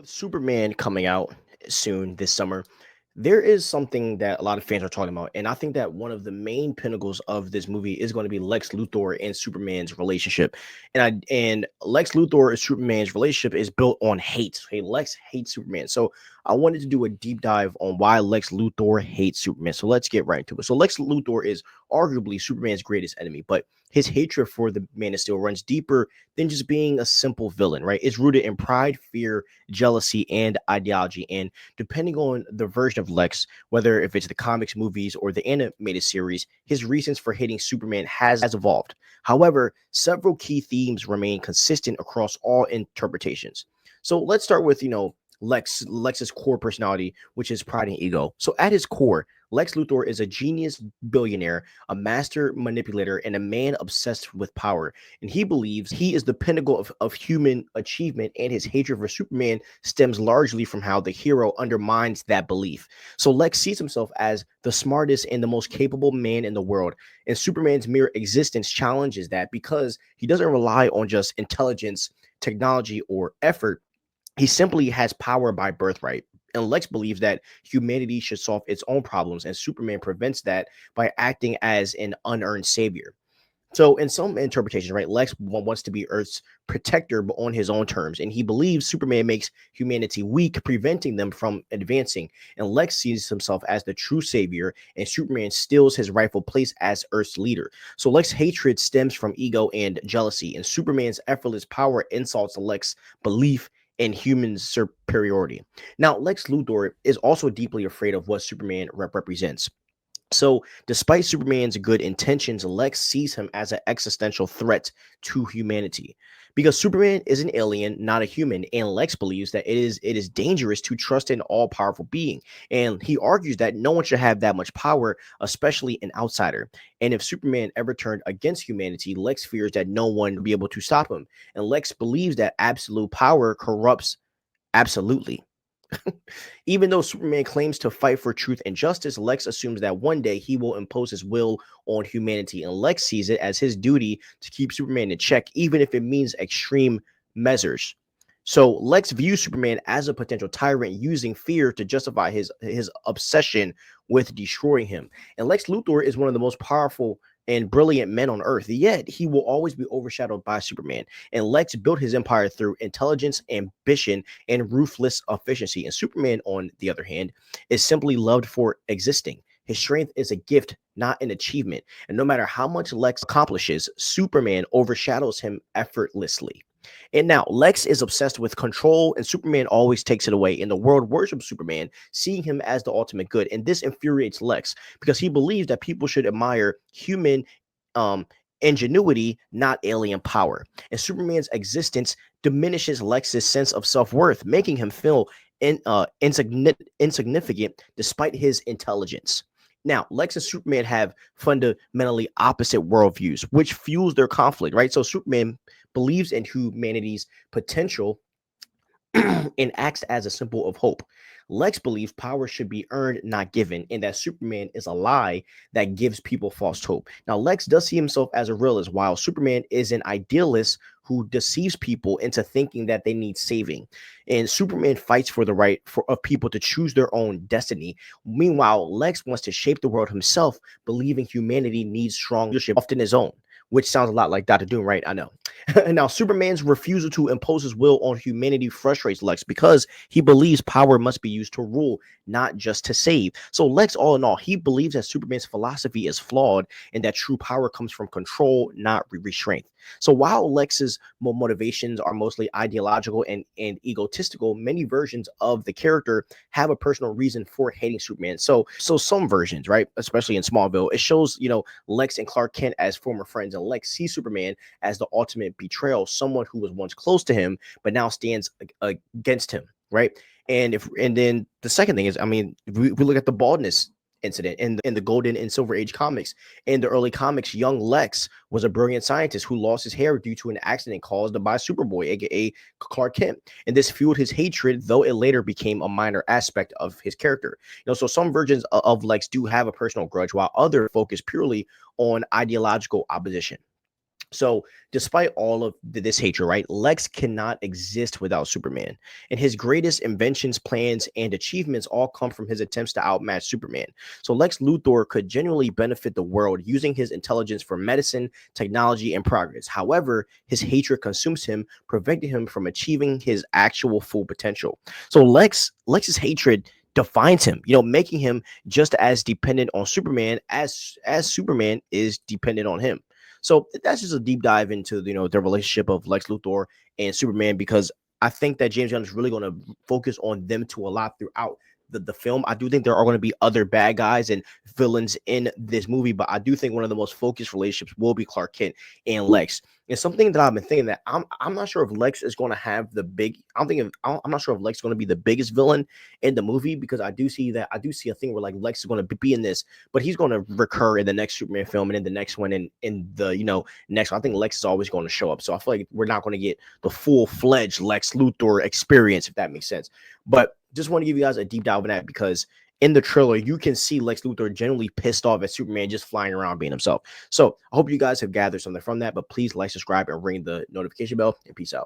with Superman coming out soon this summer, there is something that a lot of fans are talking about, and I think that one of the main pinnacles of this movie is going to be Lex Luthor and Superman's relationship. And Lex Luthor and Superman's relationship is built on hate. Hey, Lex hates Superman, so I wanted to do a deep dive on why Lex Luthor hates Superman. So let's get right into it. So Lex Luthor is arguably Superman's greatest enemy, but his hatred for the Man of Steel runs deeper than just being a simple villain, right? It's rooted in pride, fear, jealousy, and ideology. And depending on the version of Lex, whether if it's the comics, movies, or the animated series, his reasons for hating Superman has evolved. However, several key themes remain consistent across all interpretations. So let's start with, Lex's core personality, which is pride and ego. So at his core, Lex Luthor is a genius billionaire, a master manipulator, and a man obsessed with power. And he believes he is the pinnacle of human achievement, and his hatred for Superman stems largely from how the hero undermines that belief. So Lex sees himself as the smartest and the most capable man in the world. And Superman's mere existence challenges that because he doesn't rely on just intelligence, technology, or effort. He simply has power by birthright. And Lex believes that humanity should solve its own problems, and Superman prevents that by acting as an unearned savior. So, in some interpretations, right, Lex wants to be Earth's protector, but on his own terms. And he believes Superman makes humanity weak, preventing them from advancing. And Lex sees himself as the true savior, and Superman steals his rightful place as Earth's leader. So, Lex's hatred stems from ego and jealousy, and Superman's effortless power insults Lex's belief in human superiority. Now, Lex Luthor is also deeply afraid of what Superman represents. So, despite Superman's good intentions, Lex sees him as an existential threat to humanity. Because Superman is an alien, not a human, and Lex believes that it is dangerous to trust an all-powerful being. And he argues that no one should have that much power, especially an outsider. And if Superman ever turned against humanity, Lex fears that no one will be able to stop him. And Lex believes that absolute power corrupts absolutely. Even though Superman claims to fight for truth and justice, Lex assumes that one day he will impose his will on humanity, and Lex sees it as his duty to keep Superman in check, even if it means extreme measures. So Lex views Superman as a potential tyrant, using fear to justify his obsession with destroying him. And Lex Luthor is one of the most powerful and brilliant men on Earth, yet he will always be overshadowed by Superman. And Lex built his empire through intelligence, ambition, and ruthless efficiency. And Superman, on the other hand, is simply loved for existing. His strength is a gift, not an achievement. And no matter how much Lex accomplishes, Superman overshadows him effortlessly. And now Lex is obsessed with control, and Superman always takes it away. And the world worships Superman, seeing him as the ultimate good. And this infuriates Lex because he believes that people should admire human um, ingenuity, not alien power. And Superman's existence diminishes Lex's sense of self worth, making him feel insignificant despite his intelligence. Now, Lex and Superman have fundamentally opposite worldviews, which fuels their conflict, right? So Superman believes in humanity's potential and acts as a symbol of hope. Lex believes power should be earned, not given, and that Superman is a lie that gives people false hope. Now, Lex does see himself as a realist, while Superman is an idealist who deceives people into thinking that they need saving. And Superman fights for the right of people to choose their own destiny. Meanwhile, Lex wants to shape the world himself, believing humanity needs strong leadership, often his own, which sounds a lot like Dr. Doom, right? I know. Now, Superman's refusal to impose his will on humanity frustrates Lex because he believes power must be used to rule, not just to save. So, Lex, all in all, he believes that Superman's philosophy is flawed and that true power comes from control, not restraint. So, while Lex's motivations are mostly ideological and egotistical, many versions of the character have a personal reason for hating Superman. So some versions, right, especially in Smallville, it shows, Lex and Clark Kent as former friends, and Lex sees Superman as the ultimate betrayal, someone who was once close to him but now stands against him, right? And then the second thing is, I mean, we look at the baldness incident in the Golden and Silver Age comics. In the early comics, young Lex was a brilliant scientist who lost his hair due to an accident caused by Superboy, aka Clark Kent. And this fueled his hatred, though it later became a minor aspect of his character. So some versions of Lex do have a personal grudge, while others focus purely on ideological opposition. So, despite all of this hatred, right, Lex cannot exist without Superman. And his greatest inventions, plans, and achievements all come from his attempts to outmatch Superman. So, Lex Luthor could genuinely benefit the world using his intelligence for medicine, technology, and progress. However, his hatred consumes him, preventing him from achieving his actual full potential. So, Lex's hatred defines him, making him just as dependent on Superman as Superman is dependent on him. So that's just a deep dive into the relationship of Lex Luthor and Superman, because I think that James Gunn is really going to focus on them two a lot throughout the film. I do think there are going to be other bad guys and villains in this movie, but I do think one of the most focused relationships will be Clark Kent and Lex. And something that I've been thinking, that I'm not sure if Lex is going to have the big. I'm not sure if Lex is going to be the biggest villain in the movie, because I do see a thing where like Lex is going to be in this, but he's going to recur in the next Superman film and in the next one, and in the next one. I think Lex is always going to show up. So I feel like we're not going to get the full-fledged Lex Luthor experience, if that makes sense. But just want to give you guys a deep dive on that, because in the trailer, you can see Lex Luthor generally pissed off at Superman just flying around being himself. So I hope you guys have gathered something from that, but please like, subscribe, and ring the notification bell, and peace out.